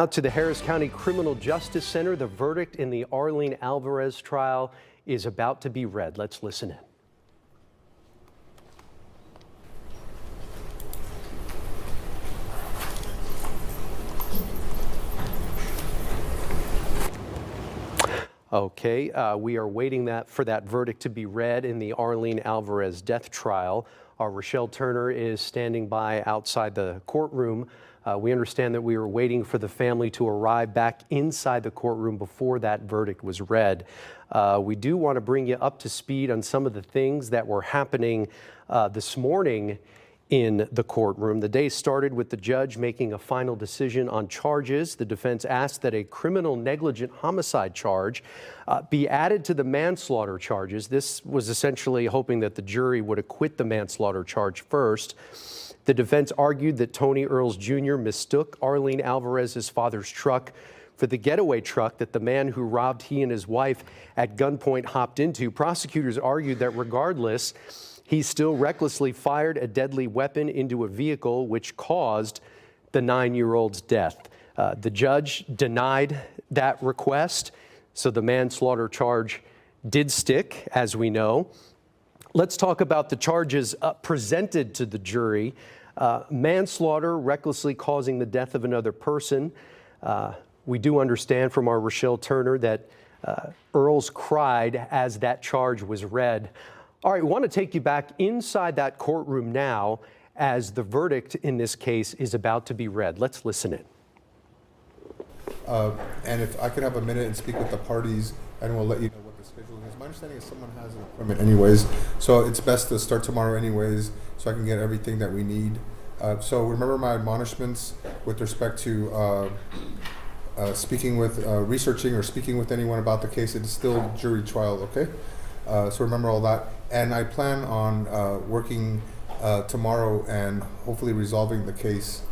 Out to the Harris County Criminal Justice Center, the verdict in the Arlene Alvarez trial is about to be read. Let's listen in. Okay, we are waiting for that verdict to be read in the Arlene Alvarez death trial. Our Rochelle Turner is standing by outside the courtroom. We understand that we were waiting for the family to arrive back inside the courtroom before that verdict was read. We do want to bring you up to speed on some of the things that were happening this morning in the courtroom. The day started with the judge making a final decision on charges. The defense asked that a criminal negligent homicide charge be added to the manslaughter charges. This was essentially hoping that the jury would acquit the manslaughter charge first. The defense argued that Tony Earls Jr. mistook Arlene Alvarez's father's truck for the getaway truck that the man who robbed he and his wife at gunpoint hopped into. Prosecutors argued that regardless, he still recklessly fired a deadly weapon into a vehicle which caused the 9-year-old's death. The judge denied that request, so the manslaughter charge did stick, as we know. Let's talk about the charges presented to the jury. Manslaughter, recklessly causing the death of another person. We do understand from our Rochelle Turner that Earls cried as that charge was read. All right, we want to take you back inside that courtroom now as the verdict in this case is about to be read. Let's listen in. And if I could have a minute and speak with the parties, and we'll let you know what the scheduling is. My understanding is someone has an appointment anyways, so it's best to start tomorrow anyways, so I can get everything that we need. So remember my admonishments with respect to speaking with, researching or speaking with anyone about the case. It is still jury trial, okay? So remember all that. And I plan on working tomorrow and hopefully resolving the case.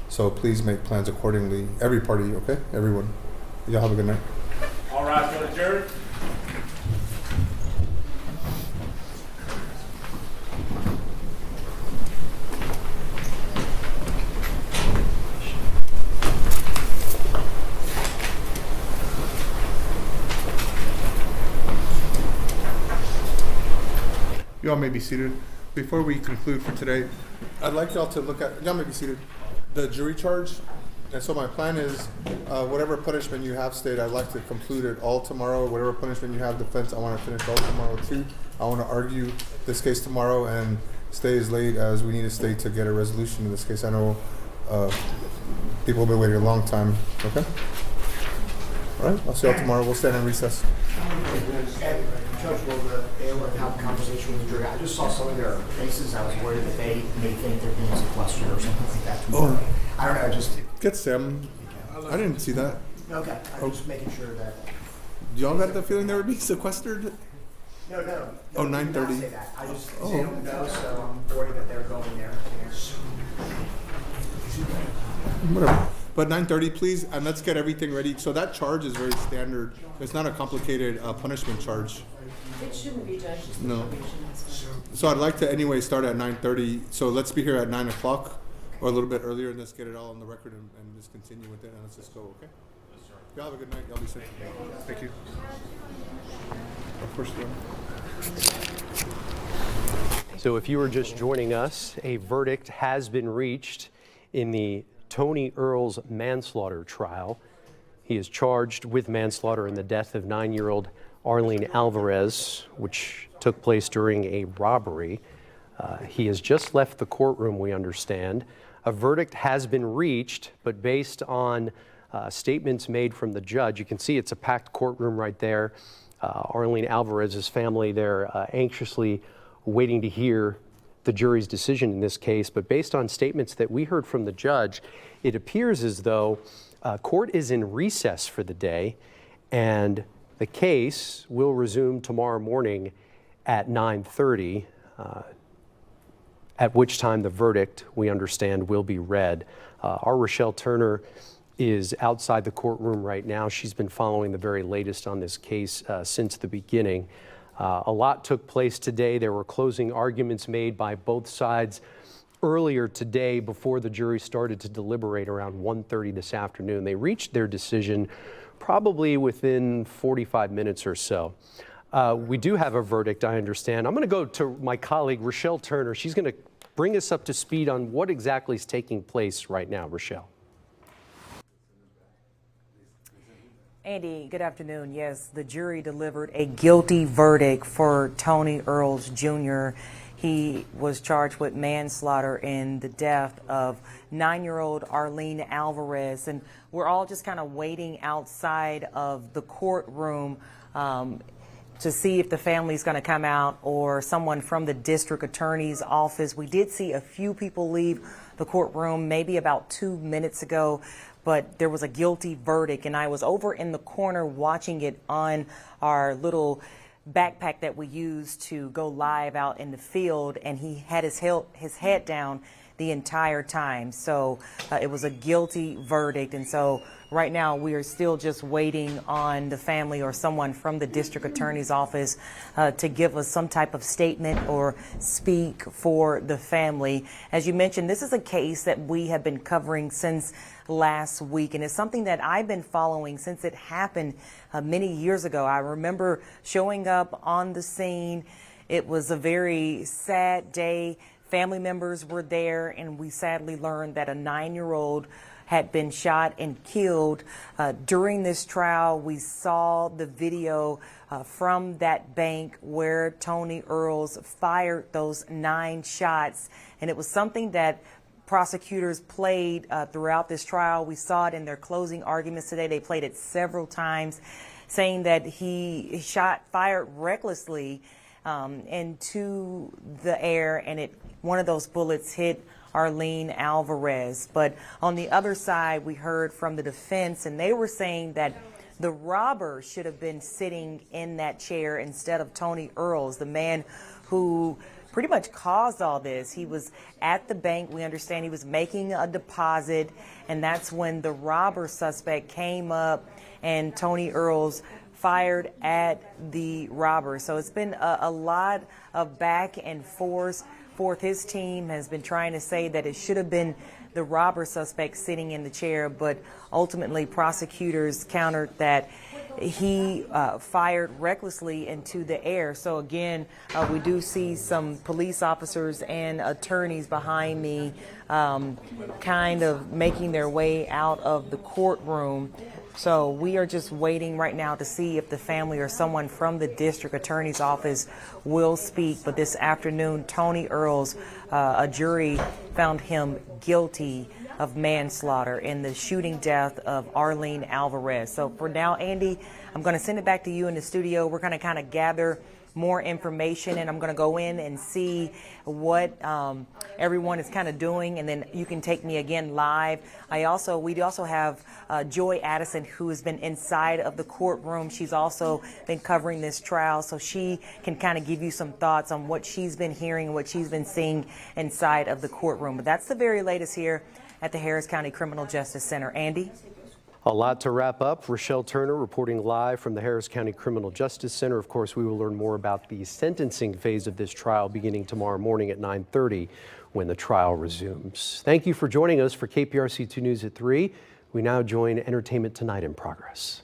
So please make plans accordingly. Every party, okay? Everyone. Y'all have a good night. All right, for the jury. Y'all may be seated. Before we conclude for today, I'd like y'all to look at, y'all may be seated, the jury charge. And so my plan is, whatever punishment you have stayed, I'd like to conclude it all tomorrow. Whatever punishment you have defense, I want to finish all tomorrow too. I want to argue this case tomorrow and stay as late as we need to stay to get a resolution in this case. I know people have been waiting a long time. Okay? All right, I'll see y'all tomorrow. We'll stand in recess. Judge, will they able to have a conversation with the jury? I just saw some of their faces. I was worried that they may think they're being sequestered or something like that. Oh. I don't know, just... Get Sam. I didn't see that. Okay, I'm just making sure that... Y'all got the feeling they were being sequestered? No. Oh, 9:30. I didn't say that. I just they don't know, so I'm worried that they're going there. Whatever. But 9:30, please, and let's get everything ready. So that charge is very standard. It's not a complicated punishment charge. It shouldn't be, Judge. No. So I'd like to anyway start at 9:30. So let's be here at 9 o'clock or a little bit earlier, and let's get it all on the record and just continue with it, and let's just go, okay? Yes, sir. Y'all have a good night. Y'all be safe. Thank you. Of course, So if you were just joining us, a verdict has been reached in the Tony Earls manslaughter trial. He is charged with manslaughter in the death of 9-year-old Arlene Alvarez, which took place during a robbery. He has just left the courtroom, we understand. A verdict has been reached, but based on statements made from the judge, you can see it's a packed courtroom right there. Arlene Alvarez's family, they're anxiously waiting to hear the jury's decision in this case, but based on statements that we heard from the judge, it appears as though court is in recess for the day, and the case will resume tomorrow morning at 9:30, at which time the verdict, we understand, will be read. Our Rochelle Turner is outside the courtroom right now. She's been following the very latest on this case since the beginning. A lot took place today. There were closing arguments made by both sides earlier today before the jury started to deliberate around 1:30 this afternoon. They reached their decision probably within 45 minutes or so. We do have a verdict, I understand. I'm going to go to my colleague, Rochelle Turner. She's going to bring us up to speed on what exactly is taking place right now. Rochelle. Andy, good afternoon. Yes, the jury delivered a guilty verdict for Tony Earls Jr. He was charged with manslaughter in the death of 9-year-old Arlene Alvarez. And we're all just kind of waiting outside of the courtroom to see if the family's going to come out or someone from the district attorney's office. We did see a few people leave the courtroom maybe about 2 minutes ago, but there was a guilty verdict, and I was over in the corner watching it on our little backpack that we use to go live out in the field, and he had his head down the entire time. So it was a guilty verdict, and so right now we are still just waiting on the family or someone from the district attorney's office to give us some type of statement or speak for the family. As you mentioned, this is a case that we have been covering since last week, and it's something that I've been following since it happened many years ago. I remember showing up on the scene. It was a very sad day. Family members were there, and we sadly learned that a 9-year-old had been shot and killed. During this trial, we saw the video from that bank where Tony Earls fired those 9 shots, and it was something that prosecutors played throughout this trial. We saw it in their closing arguments today. They played it several times, saying that he fired recklessly into the air, and one of those bullets hit Arlene Alvarez. But on the other side, we heard from the defense, and they were saying that the robber should have been sitting in that chair instead of Tony Earls, the man who pretty much caused all this. He was at the bank. We understand he was making a deposit, and that's when the robber suspect came up and Tony Earls fired at the robber. So it's been a lot of back and forth. His team has been trying to say that it should have been the robber suspect sitting in the chair, but ultimately prosecutors countered that he fired recklessly into the air. So again, we do see some police officers and attorneys behind me kind of making their way out of the courtroom. So we are just waiting right now to see if the family or someone from the district attorney's office will speak. But this afternoon, Tony Earls, a jury found him guilty of manslaughter in the shooting death of Arlene Alvarez. So for now, Andy, I'm going to send it back to you in the studio. We're going to kind of gather more information, and I'm going to go in and see what everyone is kind of doing, and then you can take me again live. We also have Joy Addison, who has been inside of the courtroom. She's also been covering this trial, so she can kind of give you some thoughts on what she's been hearing, what she's been seeing inside of the courtroom. But that's the very latest here at the Harris County Criminal Justice Center. Andy? A lot to wrap up. Rochelle Turner reporting live from the Harris County Criminal Justice Center. Of course, we will learn more about the sentencing phase of this trial beginning tomorrow morning at 9:30 when the trial resumes. Thank you for joining us for KPRC 2 News at 3. We now join Entertainment Tonight in progress.